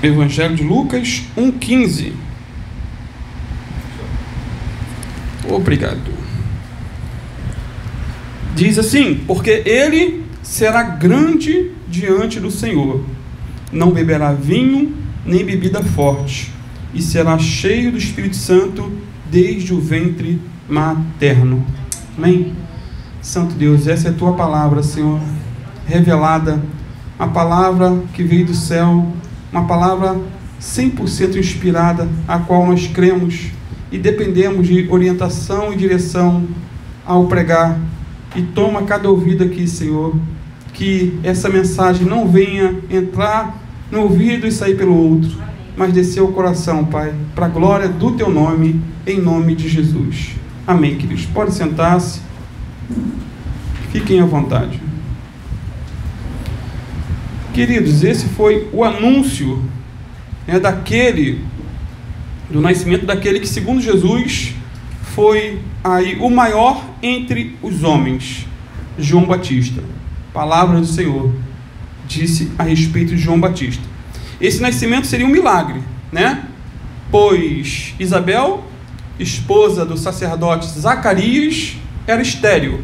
Evangelho de Lucas 1,15. Obrigado. Diz assim: porque ele será grande diante do Senhor, não beberá vinho nem bebida forte, e será cheio do Espírito Santo desde o ventre materno. Amém? Santo Deus, essa é a tua palavra, Senhor, revelada, a palavra que veio do céu, uma palavra 100% inspirada, a qual nós cremos e dependemos de orientação e direção ao pregar. E toma cada ouvido aqui, Senhor, que essa mensagem não venha entrar no ouvido e sair pelo outro, mas descer ao coração, Pai, para a glória do teu nome, em nome de Jesus. Amém, queridos. Pode sentar-se. Fiquem à vontade. Queridos, esse foi o anúncio, do nascimento daquele que, segundo Jesus, foi aí o maior entre os homens, João Batista. Palavra do Senhor disse a respeito de João Batista. Esse nascimento seria um milagre, pois Isabel, esposa do sacerdote Zacarias, era estéril,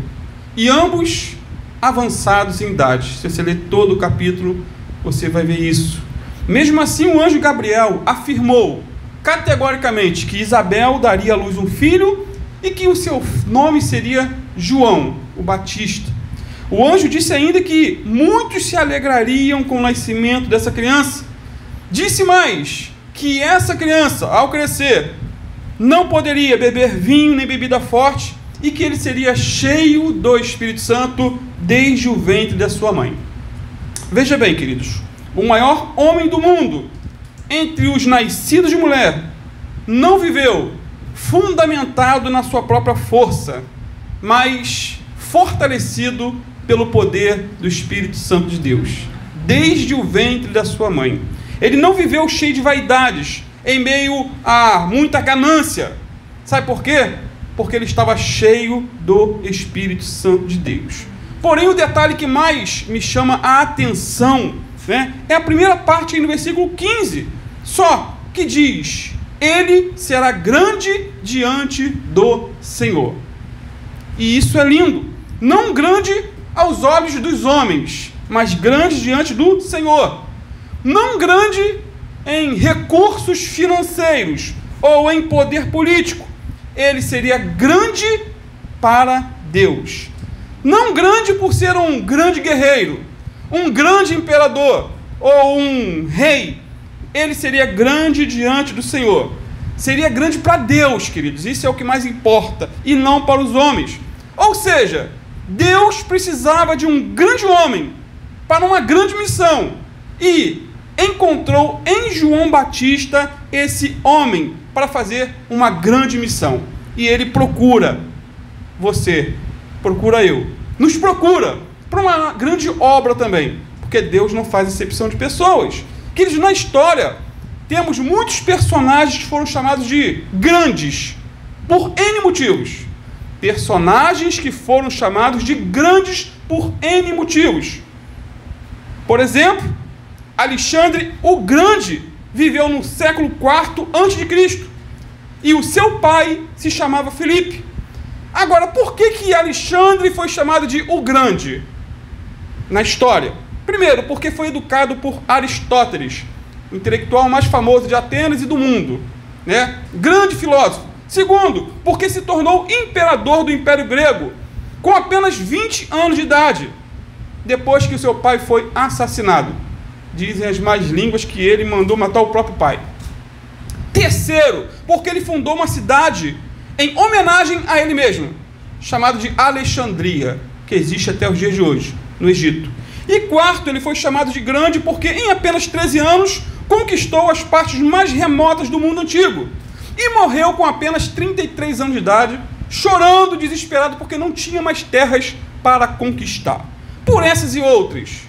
e ambos avançados em idade. Se você ler todo o capítulo, você vai ver isso. Mesmo assim, o anjo Gabriel afirmou categoricamente que Isabel daria à luz um filho e que o seu nome seria João, o Batista. O anjo disse ainda que muitos se alegrariam com o nascimento dessa criança. Disse mais que essa criança, ao crescer, não poderia beber vinho nem bebida forte, e que ele seria cheio do Espírito Santo desde o ventre da sua mãe. Veja bem, queridos, o maior homem do mundo, entre os nascidos de mulher, não viveu fundamentado na sua própria força, mas fortalecido pelo poder do Espírito Santo de Deus, desde o ventre da sua mãe. Ele não viveu cheio de vaidades, em meio a muita ganância. Sabe por quê? Porque ele estava cheio do Espírito Santo de Deus. Porém, o detalhe que mais me chama a atenção, é a primeira parte aí no versículo 15, só que diz: ele será grande diante do Senhor. E isso é lindo. Não grande aos olhos dos homens, mas grande diante do Senhor. Não grande em recursos financeiros ou em poder político. Ele seria grande para Deus. Não grande por ser um grande guerreiro, um grande imperador ou um rei. Ele seria grande diante do Senhor. Seria grande para Deus, queridos. Isso é o que mais importa, e não para os homens. Ou seja, Deus precisava de um grande homem para uma grande missão, e encontrou em João Batista esse homem para fazer uma grande missão. E ele procura você, procura eu, nos procura para uma grande obra também, porque Deus não faz acepção de pessoas. Queridos, na história temos muitos personagens que foram chamados de grandes por N motivos. Personagens que foram chamados de grandes por N motivos. Por exemplo, Alexandre o Grande viveu no século IV a.C. e o seu pai se chamava Filipe. Agora, por que Alexandre foi chamado de o Grande na história? Primeiro, porque foi educado por Aristóteles, o intelectual mais famoso de Atenas e do mundo, grande filósofo. Segundo, porque se tornou imperador do Império Grego com apenas 20 anos de idade, depois que o seu pai foi assassinado. Dizem as más línguas que ele mandou matar o próprio pai. Terceiro, porque ele fundou uma cidade em homenagem a ele mesmo, chamada de Alexandria, que existe até os dias de hoje, no Egito. E quarto, ele foi chamado de grande porque em apenas 13 anos conquistou as partes mais remotas do mundo antigo e morreu com apenas 33 anos de idade, chorando, desesperado, porque não tinha mais terras para conquistar. Por essas e outras,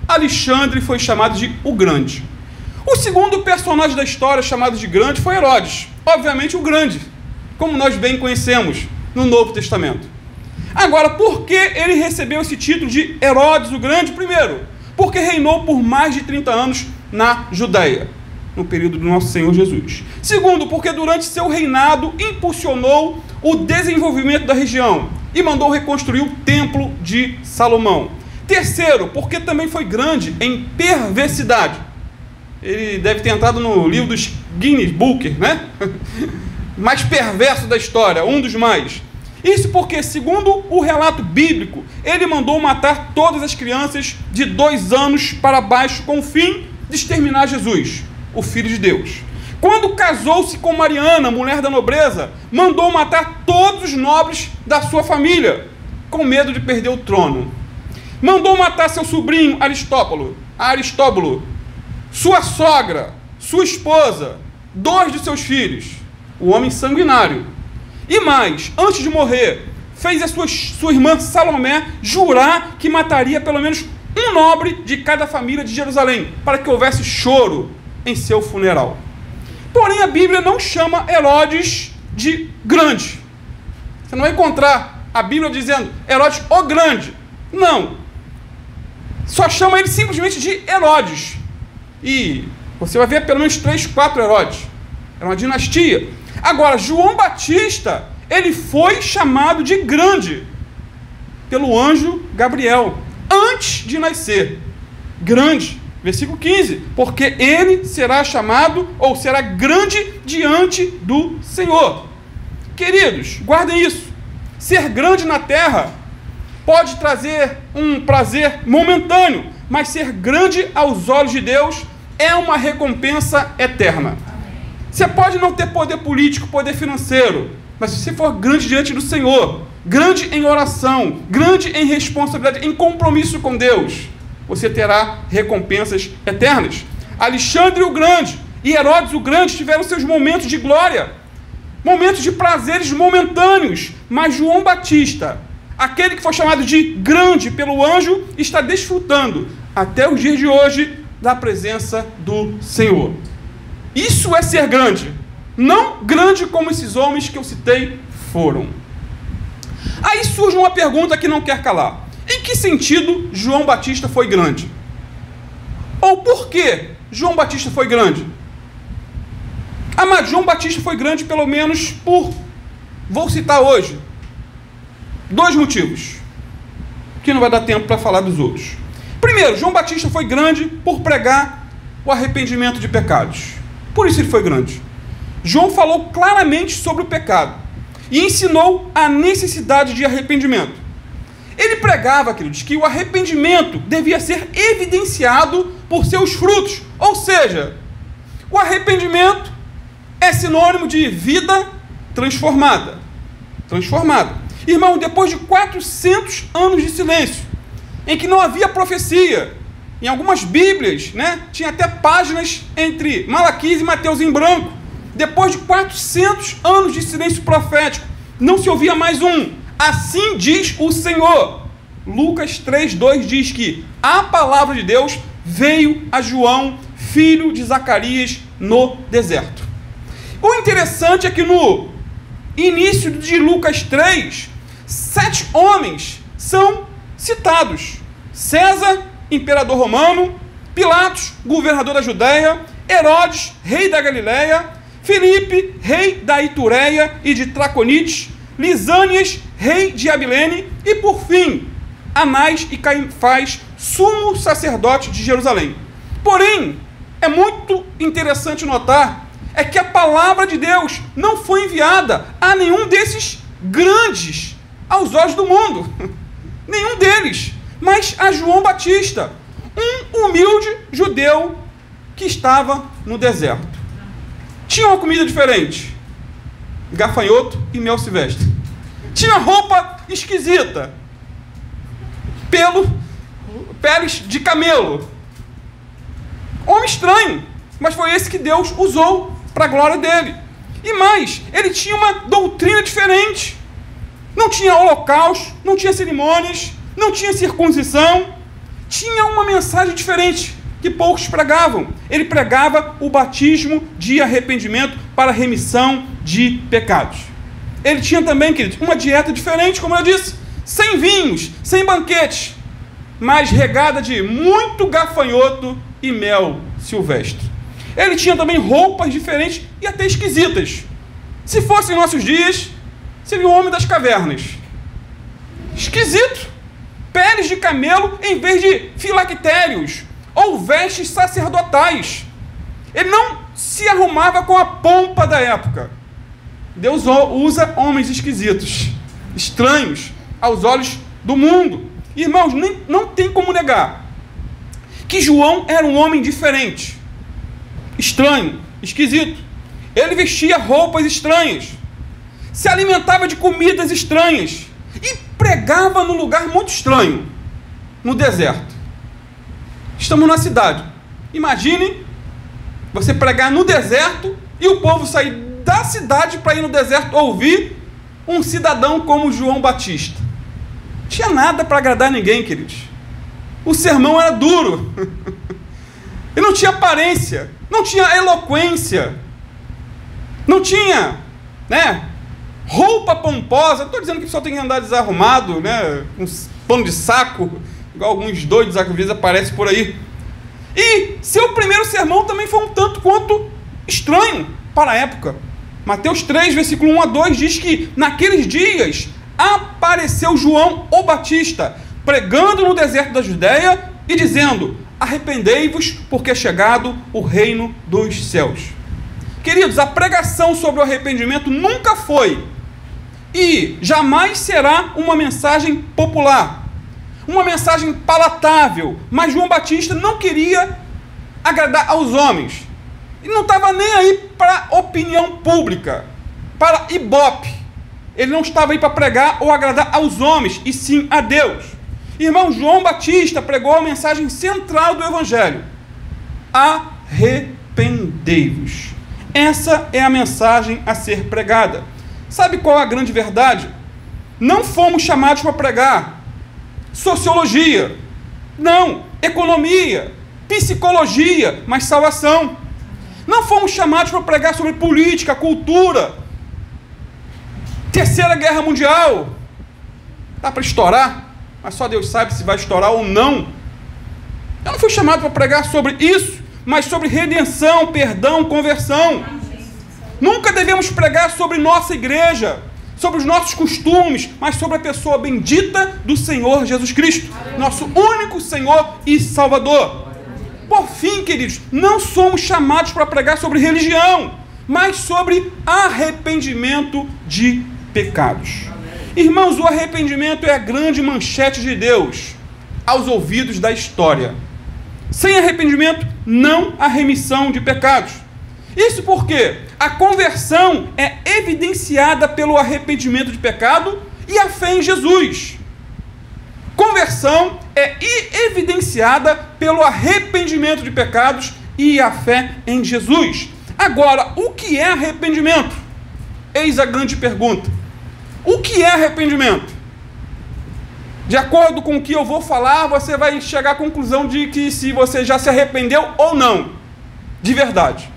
Alexandre foi chamado de o Grande. O segundo personagem da história chamado de Grande foi Herodes, obviamente o Grande, como nós bem conhecemos no Novo Testamento. Agora, por que ele recebeu esse título de Herodes o Grande? Primeiro, porque reinou por mais de 30 anos na Judéia. no período do nosso Senhor Jesus. Segundo, porque durante seu reinado impulsionou o desenvolvimento da região e mandou reconstruir o templo de Salomão. Terceiro, porque também foi grande em perversidade. Ele deve ter entrado no livro dos Guinness Book, né? Mais perverso da história, um dos mais. Isso porque, segundo o relato bíblico, ele mandou matar todas as crianças de 2 anos para baixo com o fim de exterminar Jesus, o Filho de Deus. Quando casou-se com Mariana, mulher da nobreza, mandou matar todos os nobres da sua família, com medo de perder o trono. Mandou matar seu sobrinho Aristóbulo, sua sogra, sua esposa, 2 de seus filhos, o homem sanguinário. E mais, antes de morrer, fez a sua irmã Salomé jurar que mataria pelo menos um nobre de cada família de Jerusalém, para que houvesse choro em seu funeral. Porém, a Bíblia não chama Herodes de grande. Você não vai encontrar a Bíblia dizendo Herodes o Grande. Não. Só chama ele simplesmente de Herodes. E você vai ver pelo menos 3, 4 Herodes. Era uma dinastia. Agora, João Batista, ele foi chamado de grande pelo anjo Gabriel, antes de nascer. Grande. Versículo 15. Porque ele será chamado, ou será grande diante do Senhor. Queridos, guardem isso. Ser grande na terra pode trazer um prazer momentâneo, mas ser grande aos olhos de Deus é uma recompensa eterna. Você pode não ter poder político, poder financeiro, mas se você for grande diante do Senhor, grande em oração, grande em responsabilidade, em compromisso com Deus, você terá recompensas eternas. Alexandre o Grande e Herodes o Grande tiveram seus momentos de glória, momentos de prazeres momentâneos, mas João Batista, aquele que foi chamado de grande pelo anjo, está desfrutando até os dias de hoje da presença do Senhor. Isso é ser grande, não grande como esses homens que eu citei foram. Aí surge uma pergunta que não quer calar. Em que sentido João Batista foi grande? Ou por que João Batista foi grande? Amado, João Batista foi grande pelo menos por, vou citar hoje, 2 motivos, que não vai dar tempo para falar dos outros. Primeiro, João Batista foi grande por pregar o arrependimento de pecados. Por isso ele foi grande. João falou claramente sobre o pecado e ensinou a necessidade de arrependimento. Ele pregava, queridos, que o arrependimento devia ser evidenciado por seus frutos. Ou seja, o arrependimento é sinônimo de vida transformada. Irmão, depois de 400 anos de silêncio, em que não havia profecia, em algumas Bíblias, né, tinha até páginas entre Malaquias e Mateus em branco. Depois de 400 anos de silêncio profético, não se ouvia mais assim diz o Senhor. Lucas 3:2 diz que a palavra de Deus veio a João, filho de Zacarias, no deserto. O interessante é que no início de Lucas 3, 7 homens são citados: César, imperador romano; Pilatos, governador da Judéia; Herodes, rei da Galileia; Filipe, rei da Itureia e de Traconites; Lisânias, rei de Abilene; e por fim, Anás e Caifás, sumo sacerdote de Jerusalém. Porém, é muito interessante notar que a palavra de Deus não foi enviada a nenhum desses grandes aos olhos do mundo, nenhum deles, mas a João Batista, um humilde judeu que estava no deserto. Tinha uma comida diferente, gafanhoto e mel silvestre. Tinha roupa esquisita, peles de camelo. Homem estranho, mas foi esse que Deus usou para a glória dele. E mais, ele tinha uma doutrina diferente. Não tinha holocausto, não tinha cerimônias, não tinha circuncisão. Tinha uma mensagem diferente que poucos pregavam. Ele pregava o batismo de arrependimento para remissão de pecados. Ele tinha também, queridos, uma dieta diferente, como eu disse, sem vinhos, sem banquetes, mas regada de muito gafanhoto e mel silvestre. Ele tinha também roupas diferentes e até esquisitas. Se fossem nossos dias, seria o homem das cavernas. Esquisito. Peles de camelo em vez de filactérios ou vestes sacerdotais. Ele não se arrumava com a pompa da época. Deus usa homens esquisitos, estranhos aos olhos do mundo. Irmãos, não tem como negar que João era um homem diferente, estranho, esquisito. Ele vestia roupas estranhas, se alimentava de comidas estranhas e pregava num lugar muito estranho, no deserto. Estamos na cidade. Imagine você pregar no deserto e o povo sair da cidade para ir no deserto ouvir um cidadão como João Batista. Não tinha nada para agradar ninguém, queridos. O sermão era duro. Ele não tinha aparência, não tinha eloquência, não tinha, roupa pomposa. Não estou dizendo que o pessoal tem que andar desarrumado, com pano de saco, igual alguns doidos às vezes aparecem por aí. E seu primeiro sermão também foi um tanto quanto estranho para a época. Mateus 3, versículo 1 a 2 diz que naqueles dias apareceu João o Batista, pregando no deserto da Judéia e dizendo: arrependei-vos, porque é chegado o reino dos céus. Queridos, a pregação sobre o arrependimento nunca foi e jamais será uma mensagem popular, uma mensagem palatável, mas João Batista não queria agradar aos homens. Ele não estava nem aí para opinião pública, para ibope. Ele não estava aí para pregar ou agradar aos homens, e sim a Deus. Irmão, João Batista pregou a mensagem central do Evangelho: arrependei-vos. Essa é a mensagem a ser pregada. Sabe qual é a grande verdade? Não fomos chamados para pregar sociologia, não, economia, psicologia, mas salvação. Não fomos chamados para pregar sobre política, cultura, Terceira Guerra Mundial. Dá para estourar, mas só Deus sabe se vai estourar ou não. Eu não fui chamado para pregar sobre isso, mas sobre redenção, perdão, conversão. Nunca devemos pregar sobre nossa igreja, sobre os nossos costumes, mas sobre a pessoa bendita do Senhor Jesus Cristo, nosso único Senhor e Salvador. Por fim, queridos, não somos chamados para pregar sobre religião, mas sobre arrependimento de pecados. Irmãos, o arrependimento é a grande manchete de Deus aos ouvidos da história. Sem arrependimento, não há remissão de pecados. Isso porque a conversão é evidenciada pelo arrependimento de pecado e a fé em Jesus. Conversão é evidenciada pelo arrependimento de pecados e a fé em Jesus. Agora, o que é arrependimento? Eis a grande pergunta. O que é arrependimento? De acordo com o que eu vou falar, você vai chegar à conclusão de que se você já se arrependeu ou não, de verdade.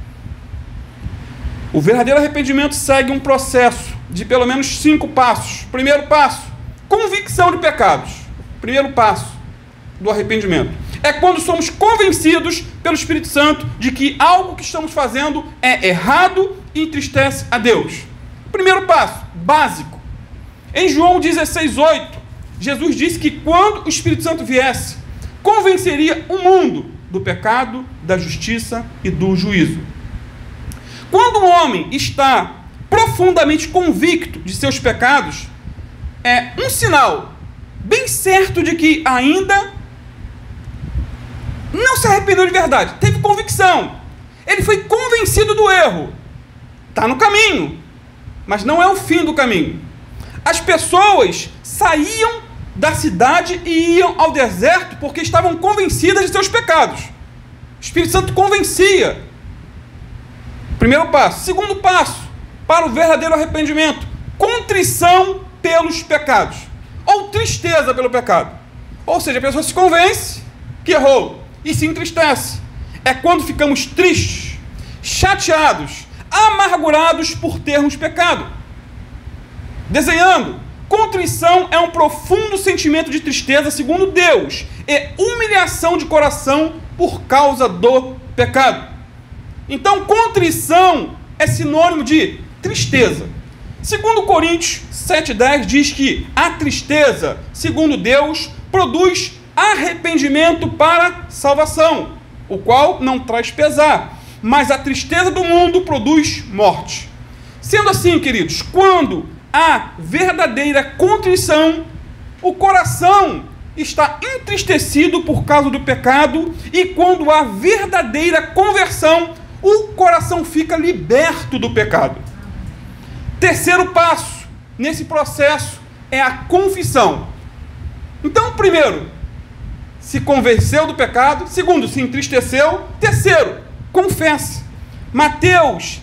O verdadeiro arrependimento segue um processo de pelo menos 5 passos. Primeiro passo, convicção de pecados. Primeiro passo do arrependimento é quando somos convencidos pelo Espírito Santo de que algo que estamos fazendo é errado e entristece a Deus. Primeiro passo, básico. Em João 16:8, Jesus disse que quando o Espírito Santo viesse, convenceria o mundo do pecado, da justiça e do juízo. Quando um homem está profundamente convicto de seus pecados, é um sinal bem certo de que ainda não se arrependeu de verdade. Teve convicção. Ele foi convencido do erro. Está no caminho, mas não é o fim do caminho. As pessoas saíam da cidade e iam ao deserto porque estavam convencidas de seus pecados. O Espírito Santo convencia. Primeiro passo. Segundo passo, para o verdadeiro arrependimento: contrição pelos pecados, ou tristeza pelo pecado. Ou seja, a pessoa se convence que errou e se entristece. É quando ficamos tristes, chateados, amargurados por termos pecado. Desenhando, contrição é um profundo sentimento de tristeza segundo Deus, e humilhação de coração por causa do pecado. Então, contrição é sinônimo de tristeza. Segundo Coríntios 7,10 diz que a tristeza, segundo Deus, produz arrependimento para salvação, o qual não traz pesar, mas a tristeza do mundo produz morte. Sendo assim, queridos, quando há verdadeira contrição, o coração está entristecido por causa do pecado, e quando há verdadeira conversão, o coração fica liberto do pecado. Terceiro passo nesse processo é a confissão. Então, primeiro, se convenceu do pecado. Segundo, se entristeceu. Terceiro, confessa. Mateus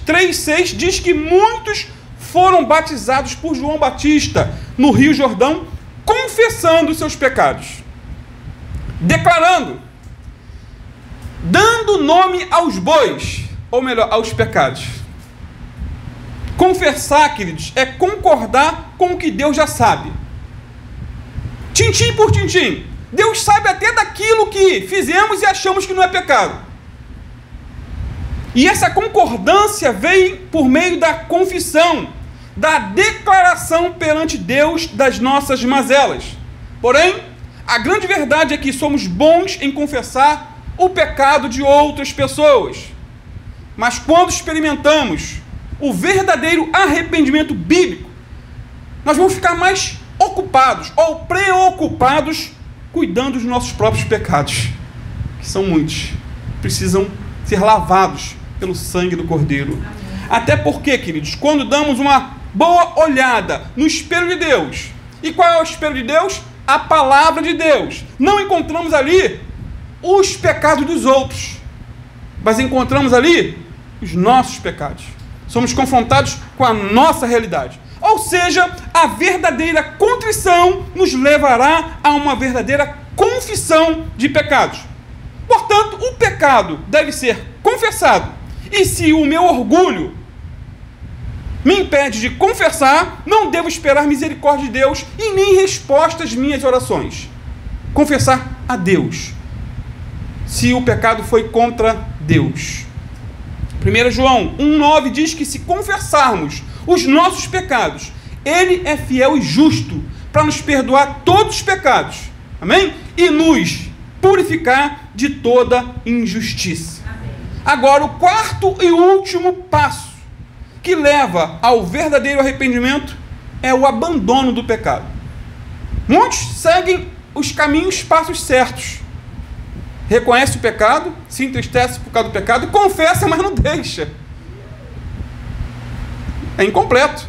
3:6 diz que muitos foram batizados por João Batista no Rio Jordão, confessando seus pecados, declarando, dando nome aos bois, ou melhor, aos pecados. Confessar, queridos, é concordar com o que Deus já sabe. Tintim por tintim. Deus sabe até daquilo que fizemos e achamos que não é pecado. E essa concordância vem por meio da confissão, da declaração perante Deus das nossas mazelas. Porém, a grande verdade é que somos bons em confessar o pecado de outras pessoas. Mas quando experimentamos o verdadeiro arrependimento bíblico, nós vamos ficar mais ocupados ou preocupados cuidando dos nossos próprios pecados, que são muitos, precisam ser lavados pelo sangue do Cordeiro. Até porque, queridos, quando damos uma boa olhada no espelho de Deus, e qual é o espelho de Deus? A palavra de Deus. Não encontramos ali os pecados dos outros, mas encontramos ali os nossos pecados. Somos confrontados com a nossa realidade. Ou seja, a verdadeira contrição nos levará a uma verdadeira confissão de pecados. Portanto, o pecado deve ser confessado. E se o meu orgulho me impede de confessar, não devo esperar misericórdia de Deus e nem resposta às minhas orações. Confessar a Deus, se o pecado foi contra Deus. 1 João 1,9 diz que se confessarmos os nossos pecados, Ele é fiel e justo para nos perdoar todos os pecados, amém? E nos purificar de toda injustiça. Amém. Agora, o quarto e último passo que leva ao verdadeiro arrependimento é o abandono do pecado. Muitos seguem os caminhos, passos certos. Reconhece o pecado, se entristece por causa do pecado, confessa, mas não deixa. É incompleto.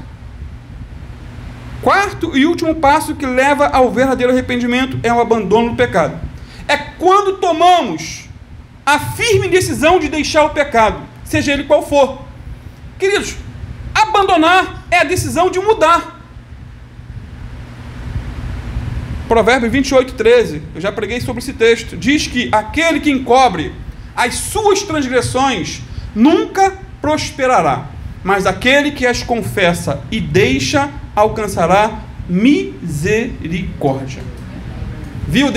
Quarto e último passo que leva ao verdadeiro arrependimento é o abandono do pecado. É quando tomamos a firme decisão de deixar o pecado, seja ele qual for. Queridos, abandonar é a decisão de mudar. Provérbio 28:13, eu já preguei sobre esse texto, diz que aquele que encobre as suas transgressões nunca prosperará, mas aquele que as confessa e deixa alcançará misericórdia. Viu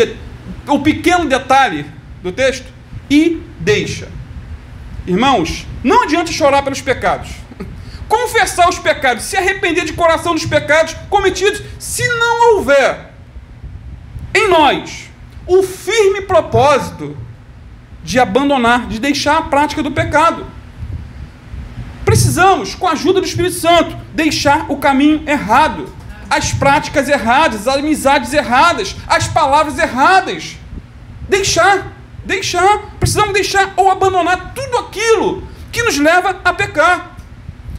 o pequeno detalhe do texto? E deixa. Irmãos, não adianta chorar pelos pecados, confessar os pecados, se arrepender de coração dos pecados cometidos, se não houver em nós o firme propósito de abandonar, de deixar a prática do pecado. Precisamos, com a ajuda do Espírito Santo, deixar o caminho errado, as práticas erradas, as amizades erradas, as palavras erradas. Precisamos deixar ou abandonar tudo aquilo que nos leva a pecar.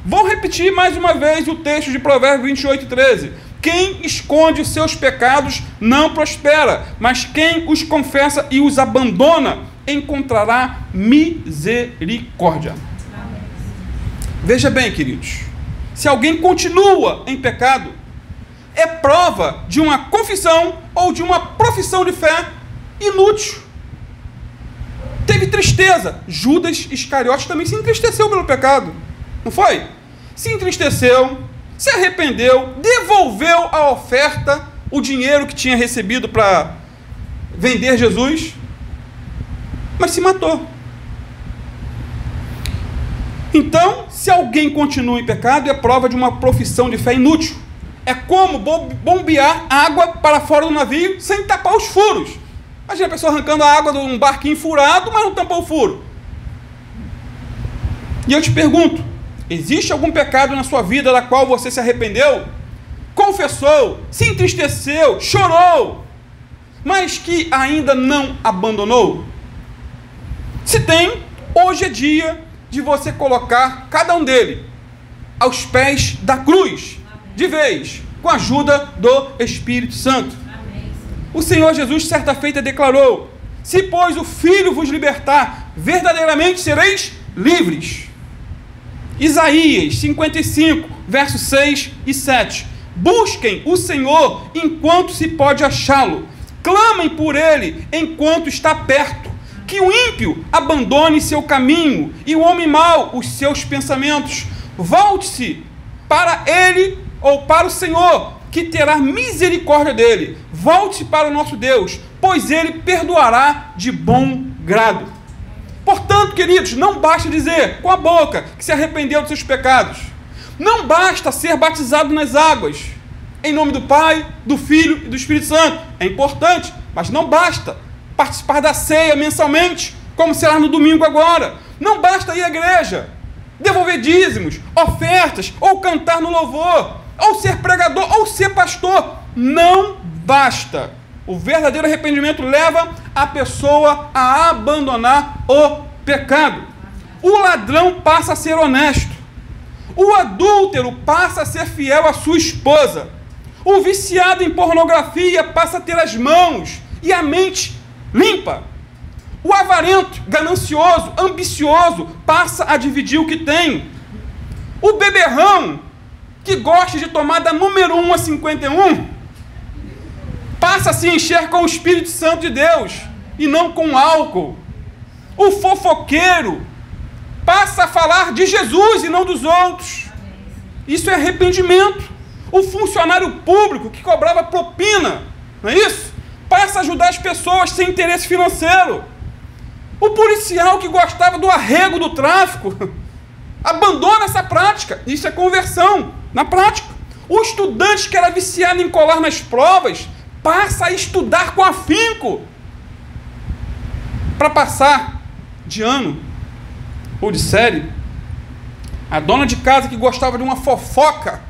Vou repetir mais uma vez o texto de Provérbio 28:13. Quem esconde os seus pecados não prospera, mas quem os confessa e os abandona encontrará misericórdia. Veja bem, queridos, se alguém continua em pecado, é prova de uma confissão ou de uma profissão de fé inútil. Teve tristeza. Judas Iscariotes também se entristeceu pelo pecado, não foi? Se entristeceu, se arrependeu, devolveu a oferta, o dinheiro que tinha recebido para vender Jesus, mas se matou. Então, se alguém continua em pecado, é prova de uma profissão de fé inútil. É como bombear água para fora do navio sem tapar os furos. Imagina a pessoa arrancando a água de um barquinho furado, mas não tampou o furo. E eu te pergunto, existe algum pecado na sua vida da qual você se arrependeu, confessou, se entristeceu, chorou, mas que ainda não abandonou? Se tem, hoje é dia de você colocar cada um deles aos pés da cruz, de vez, com a ajuda do Espírito Santo. O Senhor Jesus certa feita declarou: se pois o Filho vos libertar, verdadeiramente sereis livres. Isaías 55, versos 6 e 7. Busquem o Senhor enquanto se pode achá-lo, clamem por ele enquanto está perto. Que o ímpio abandone seu caminho e o homem mau os seus pensamentos. Volte-se para ele ou para o Senhor, que terá misericórdia dele. Volte-se para o nosso Deus, pois ele perdoará de bom grado. Portanto, queridos, não basta dizer com a boca que se arrependeu dos seus pecados. Não basta ser batizado nas águas, em nome do Pai, do Filho e do Espírito Santo. É importante, mas não basta participar da ceia mensalmente, como será no domingo agora. Não basta ir à igreja, devolver dízimos, ofertas, ou cantar no louvor, ou ser pregador, ou ser pastor. Não basta. O verdadeiro arrependimento leva a pessoa a abandonar o pecado. O ladrão passa a ser honesto. O adúltero passa a ser fiel à sua esposa. O viciado em pornografia passa a ter as mãos e a mente limpa. O avarento, ganancioso, ambicioso, passa a dividir o que tem. O beberrão, que gosta de tomar da número 1 a 51, passa a se encher com o Espírito Santo de Deus e não com álcool. O fofoqueiro passa a falar de Jesus e não dos outros. Isso é arrependimento. O funcionário público que cobrava propina, não é isso? Passa a ajudar as pessoas sem interesse financeiro. O policial que gostava do arrego do tráfico abandona essa prática. Isso é conversão na prática. O estudante que era viciado em colar nas provas passa a estudar com afinco para passar de ano ou de série. A dona de casa que gostava de uma fofoca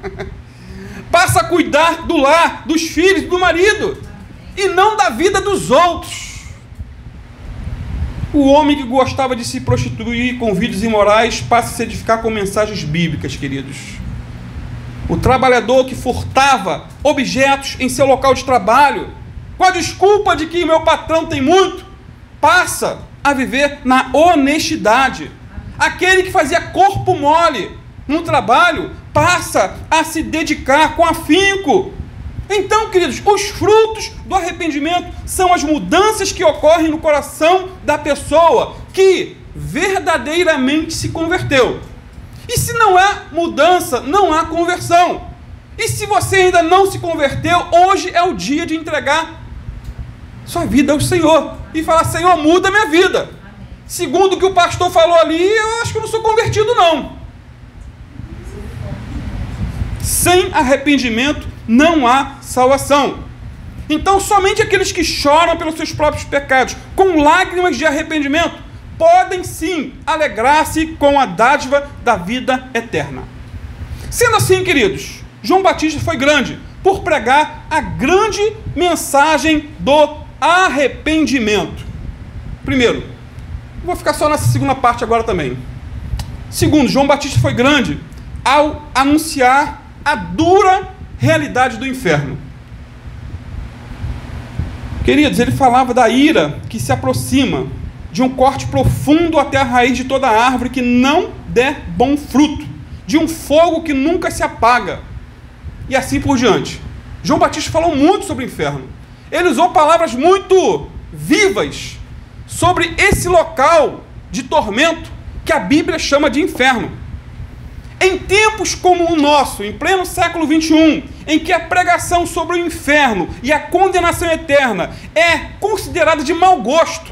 passa a cuidar do lar, dos filhos, do marido e não da vida dos outros. O homem que gostava de se prostituir com vídeos imorais passa a se edificar com mensagens bíblicas, queridos. O trabalhador que furtava objetos em seu local de trabalho, com a desculpa de que meu patrão tem muito, passa a viver na honestidade. Aquele que fazia corpo mole no trabalho, passa a se dedicar com afinco. Então, queridos, os frutos do arrependimento são as mudanças que ocorrem no coração da pessoa que verdadeiramente se converteu. E se não há mudança, não há conversão. E se você ainda não se converteu, hoje é o dia de entregar sua vida ao Senhor e falar: Senhor, muda minha vida. Segundo o que o pastor falou ali, eu acho que eu não sou convertido, não. Sem arrependimento não há salvação. Então, somente aqueles que choram pelos seus próprios pecados, com lágrimas de arrependimento, podem sim alegrar-se com a dádiva da vida eterna. Sendo assim, queridos, João Batista foi grande por pregar a grande mensagem do arrependimento. Primeiro, vou ficar só nessa segunda parte agora também. Segundo, João Batista foi grande ao anunciar a dura realidade do inferno. Queridos, ele falava da ira que se aproxima, de um corte profundo até a raiz de toda árvore que não der bom fruto, de um fogo que nunca se apaga, e assim por diante. João Batista falou muito sobre o inferno. Ele usou palavras muito vivas sobre esse local de tormento que a Bíblia chama de inferno. Em tempos como o nosso, em pleno século XXI, em que a pregação sobre o inferno e a condenação eterna é considerada de mau gosto,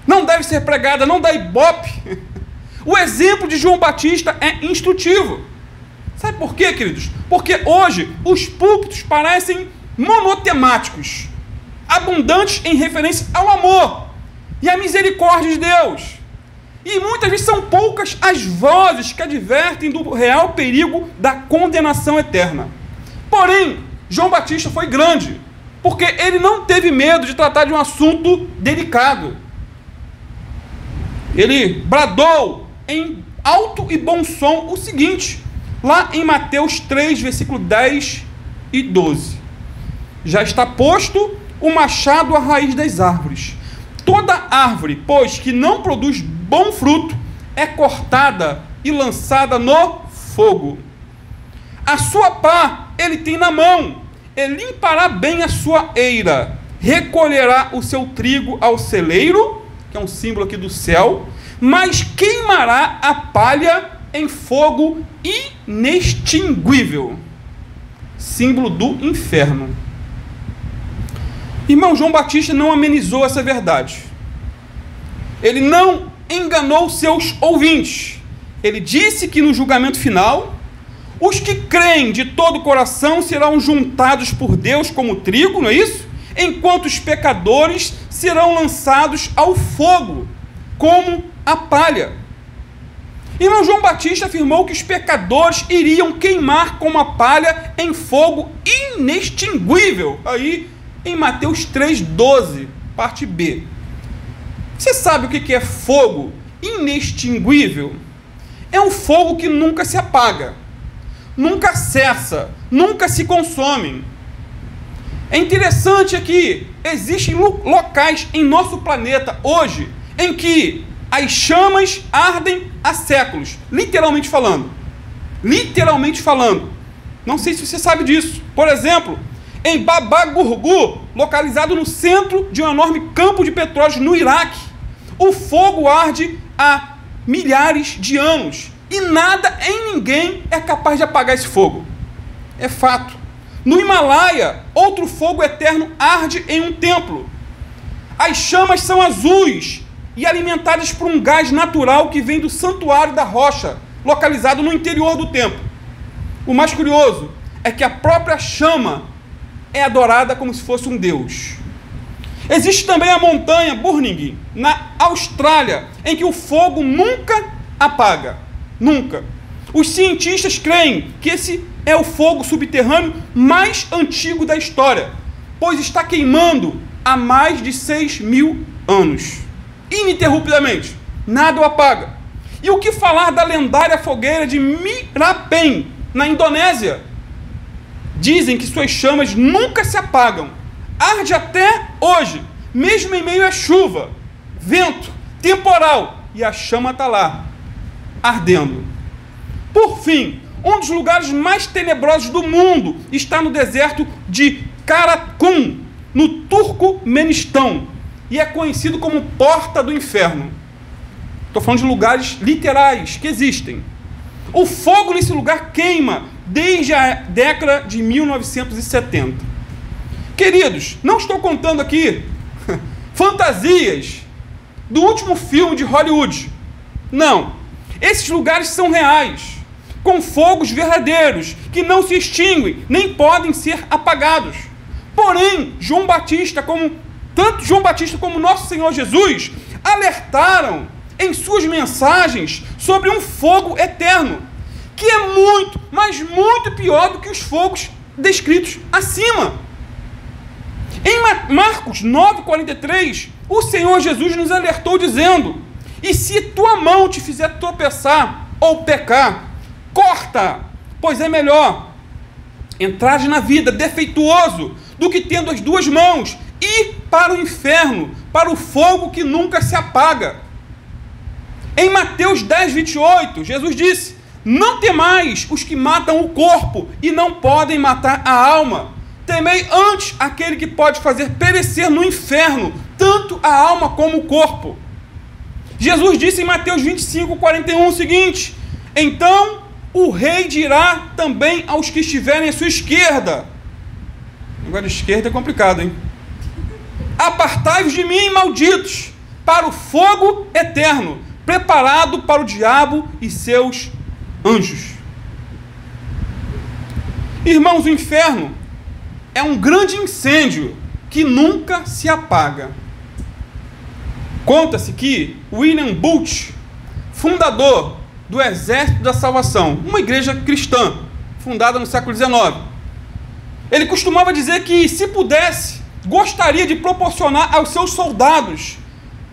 não deve ser pregada, não dá ibope, O exemplo de João Batista é instrutivo. Sabe por quê, queridos? Porque hoje os púlpitos parecem monotemáticos, abundantes em referência ao amor e à misericórdia de Deus. E muitas vezes são poucas as vozes que advertem do real perigo da condenação eterna. Porém, João Batista foi grande, porque ele não teve medo de tratar de um assunto delicado. Ele bradou em alto e bom som o seguinte, lá em Mateus 3, versículo 10 e 12. Já está posto o machado à raiz das árvores. Toda árvore, pois, que não produz bom fruto, é cortada e lançada no fogo. A sua pá ele tem na mão, ele limpará bem a sua eira, recolherá o seu trigo ao celeiro, que é um símbolo aqui do céu, mas queimará a palha em fogo inextinguível, símbolo do inferno. Irmão, João Batista não amenizou essa verdade. Ele não enganou seus ouvintes. Ele disse que no julgamento final, os que creem de todo o coração serão juntados por Deus como trigo, não é isso? Enquanto os pecadores serão lançados ao fogo, como a palha. Irmão, João Batista afirmou que os pecadores iriam queimar como a palha em fogo inextinguível. Aí, em Mateus 3,12, parte B. Você sabe o que é fogo inextinguível? É um fogo que nunca se apaga, nunca cessa, nunca se consome. É interessante que existem locais em nosso planeta hoje em que as chamas ardem há séculos, literalmente falando. Literalmente falando. Não sei se você sabe disso. Por exemplo, em Babagurgu, localizado no centro de um enorme campo de petróleo no Iraque, o fogo arde há milhares de anos e nada em ninguém é capaz de apagar esse fogo. É fato. No Himalaia, outro fogo eterno arde em um templo. As chamas são azuis e alimentadas por um gás natural que vem do santuário da rocha, localizado no interior do templo. O mais curioso é que a própria chama é adorada como se fosse um deus. Existe também a montanha Burning, na Austrália, em que o fogo nunca apaga. Nunca. Os cientistas creem que esse é o fogo subterrâneo mais antigo da história, pois está queimando há mais de 6.000 anos. Ininterruptamente. Nada o apaga. E o que falar da lendária fogueira de Merapen, na Indonésia? Dizem que suas chamas nunca se apagam. Arde até hoje, mesmo em meio à chuva, vento, temporal, e a chama está lá, ardendo. Por fim, um dos lugares mais tenebrosos do mundo está no deserto de Karakum, no Turcomenistão, e é conhecido como Porta do Inferno. Estou falando de lugares literais que existem. O fogo nesse lugar queima desde a década de 1970. Queridos, não estou contando aqui fantasias do último filme de Hollywood. Não. Esses lugares são reais, com fogos verdadeiros, que não se extinguem, nem podem ser apagados. Porém, tanto João Batista como nosso Senhor Jesus alertaram em suas mensagens sobre um fogo eterno, que é muito, mas muito pior do que os fogos descritos acima. Em Marcos 9,43, o Senhor Jesus nos alertou dizendo: e se tua mão te fizer tropeçar ou pecar, corta, pois é melhor entrar na vida defeituoso do que tendo as duas mãos ir para o inferno, para o fogo que nunca se apaga. Em Mateus 10,28, Jesus disse: não temais os que matam o corpo e não podem matar a alma. Temei antes aquele que pode fazer perecer no inferno tanto a alma como o corpo. Jesus disse em Mateus 25,41 o seguinte: então o rei dirá também aos que estiverem à sua esquerda. Agora, esquerda é complicado, hein? Apartai-vos de mim, malditos, para o fogo eterno, preparado para o diabo e seus anjos. Irmãos, o inferno é um grande incêndio que nunca se apaga. Conta-se que William Booth, fundador do Exército da Salvação, uma igreja cristã fundada no século XIX, ele costumava dizer que, se pudesse, gostaria de proporcionar aos seus soldados,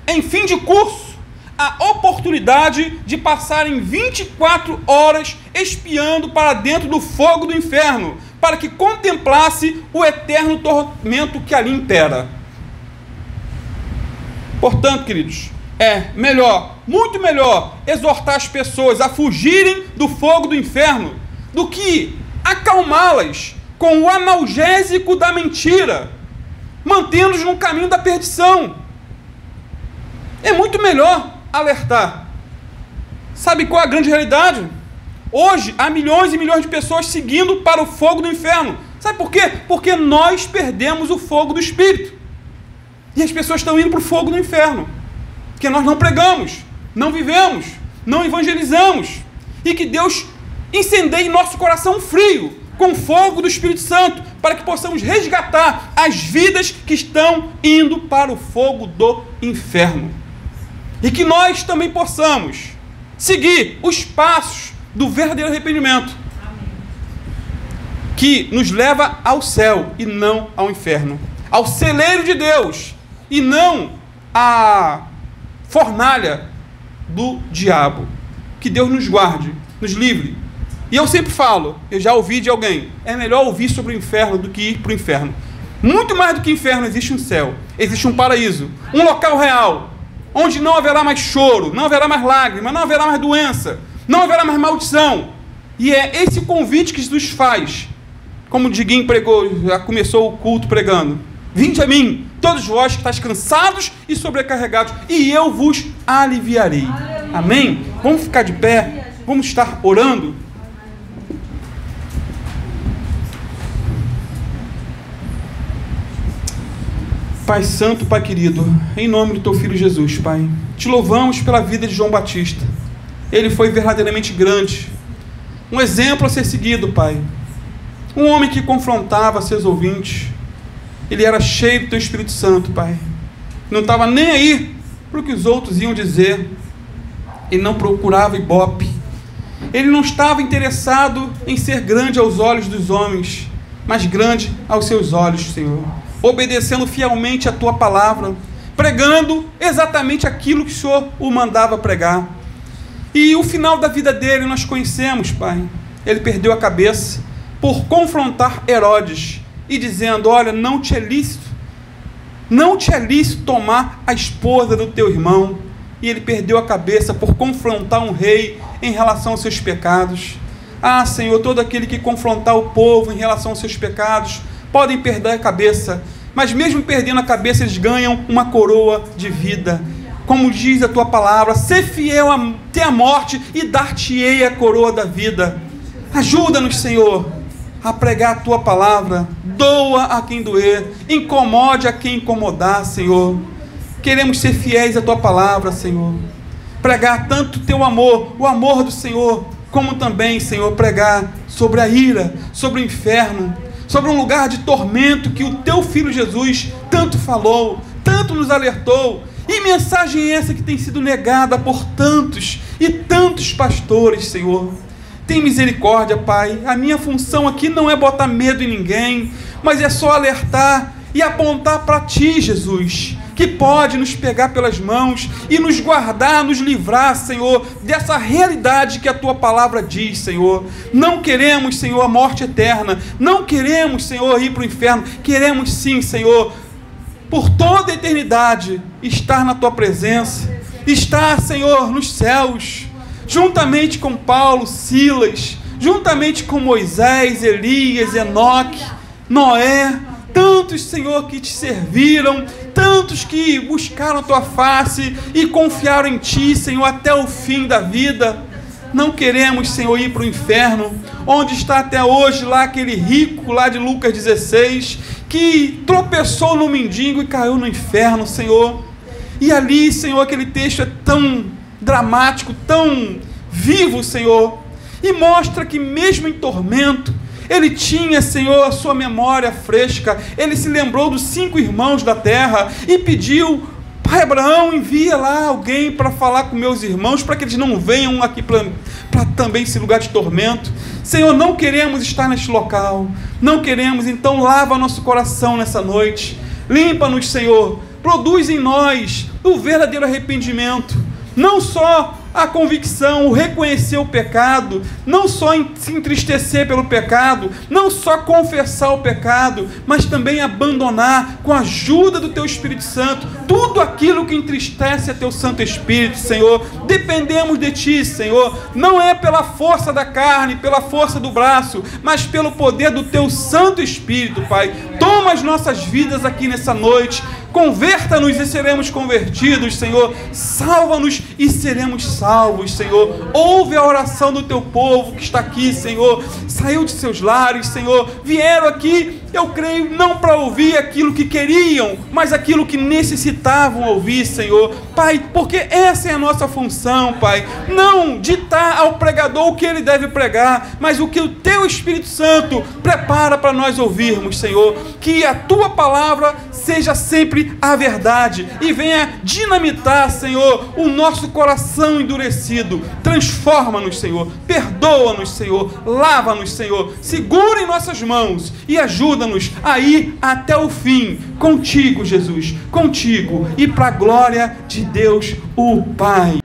em fim de curso, a oportunidade de passarem 24 horas espiando para dentro do fogo do inferno, para que contemplasse o eterno tormento que ali impera. Portanto, queridos, é melhor, muito melhor, exortar as pessoas a fugirem do fogo do inferno do que acalmá-las com o analgésico da mentira, mantendo-os no caminho da perdição. É muito melhor alertar. Sabe qual é a grande realidade? Hoje, há milhões e milhões de pessoas seguindo para o fogo do inferno. Sabe por quê? Porque nós perdemos o fogo do Espírito. E as pessoas estão indo para o fogo do inferno. Porque nós não pregamos, não vivemos, não evangelizamos. E que Deus incendeie nosso coração frio com o fogo do Espírito Santo, para que possamos resgatar as vidas que estão indo para o fogo do inferno. E que nós também possamos seguir os passos do verdadeiro arrependimento, que nos leva ao céu e não ao inferno, ao celeiro de Deus e não à fornalha do diabo. Que Deus nos guarde, nos livre. E eu sempre falo, eu já ouvi de alguém, é melhor ouvir sobre o inferno do que ir para o inferno. Muito mais do que inferno, existe um céu, existe um paraíso, um local real, onde não haverá mais choro, não haverá mais lágrimas, não haverá mais doença, não haverá mais maldição. E é esse convite que Jesus faz. Como o Diguinho pregou, já começou o culto pregando: vinde a mim, todos vós que estáis cansados e sobrecarregados, e eu vos aliviarei. Amém? Vamos ficar de pé, vamos estar orando. Pai Santo, Pai querido, em nome do Teu Filho Jesus, Pai, te louvamos pela vida de João Batista. Ele foi verdadeiramente grande, um exemplo a ser seguido, Pai. Um homem que confrontava seus ouvintes. Ele era cheio do Teu Espírito Santo, Pai. Não estava nem aí para o que os outros iam dizer. Ele não procurava ibope. Ele não estava interessado em ser grande aos olhos dos homens, mas grande aos seus olhos, Senhor. Obedecendo fielmente a Tua palavra, pregando exatamente aquilo que o Senhor o mandava pregar. E o final da vida dele nós conhecemos, Pai. Ele perdeu a cabeça por confrontar Herodes e dizendo: olha, não te é lícito tomar a esposa do teu irmão. E ele perdeu a cabeça por confrontar um rei em relação aos seus pecados. Ah, Senhor, todo aquele que confrontar o povo em relação aos seus pecados podem perder a cabeça, mas mesmo perdendo a cabeça, eles ganham uma coroa de vida. Como diz a Tua palavra: ser fiel até a morte e dar-te-ei a coroa da vida. Ajuda-nos, Senhor, a pregar a Tua palavra. Doa a quem doer, incomode a quem incomodar, Senhor. Queremos ser fiéis à Tua palavra, Senhor. Pregar tanto o Teu amor, o amor do Senhor, como também, Senhor, pregar sobre a ira, sobre o inferno, sobre um lugar de tormento que o Teu Filho Jesus tanto falou, tanto nos alertou. E mensagem essa que tem sido negada por tantos e tantos pastores, Senhor. Tem misericórdia, Pai. A minha função aqui não é botar medo em ninguém, mas é só alertar e apontar para Ti, Jesus, que pode nos pegar pelas mãos e nos guardar, nos livrar, Senhor, dessa realidade que a Tua palavra diz, Senhor. Não queremos, Senhor, a morte eterna. Não queremos, Senhor, ir para o inferno. Queremos sim, Senhor, por toda a eternidade, estar na Tua presença, estar, Senhor, nos céus, juntamente com Paulo, Silas, juntamente com Moisés, Elias, Enoque, Noé, tantos, Senhor, que Te serviram, tantos que buscaram a Tua face e confiaram em Ti, Senhor, até o fim da vida. Não queremos, Senhor, ir para o inferno, onde está até hoje lá aquele rico lá de Lucas 16, que tropeçou no mendigo e caiu no inferno, Senhor. E ali, Senhor, aquele texto é tão dramático, tão vivo, Senhor, e mostra que mesmo em tormento, ele tinha, Senhor, a sua memória fresca. Ele se lembrou dos 5 irmãos da terra e pediu: Pai Abraão, envia lá alguém para falar com meus irmãos, para que eles não venham aqui para também esse lugar de tormento. Senhor, não queremos estar neste local, não queremos, então lava nosso coração nessa noite, limpa-nos, Senhor, produz em nós o verdadeiro arrependimento, não só a convicção, o reconhecer o pecado, não só se entristecer pelo pecado, não só confessar o pecado, mas também abandonar, com a ajuda do Teu Espírito Santo, tudo aquilo que entristece a Teu Santo Espírito, Senhor. Dependemos de Ti, Senhor, não é pela força da carne, pela força do braço, mas pelo poder do Teu Santo Espírito, Pai. Toma as nossas vidas aqui nessa noite, converta-nos e seremos convertidos, Senhor. Salva-nos e seremos salvos, Senhor. Ouve a oração do Teu povo que está aqui, Senhor. Saiu de seus lares, Senhor. Vieram aqui, eu creio, não para ouvir aquilo que queriam, mas aquilo que necessitavam ouvir, Senhor. Pai, porque essa é a nossa função, Pai. Não ditar ao pregador o que ele deve pregar, mas o que o Teu Espírito Santo prepara para nós ouvirmos, Senhor. Que a Tua palavra seja sempre a verdade e venha dinamitar, Senhor, o nosso coração endurecido. Transforma-nos, Senhor, perdoa-nos, Senhor, lava-nos, Senhor, segura em nossas mãos e ajuda-nos a ir até o fim, contigo, Jesus, contigo, e para a glória de Deus, o Pai.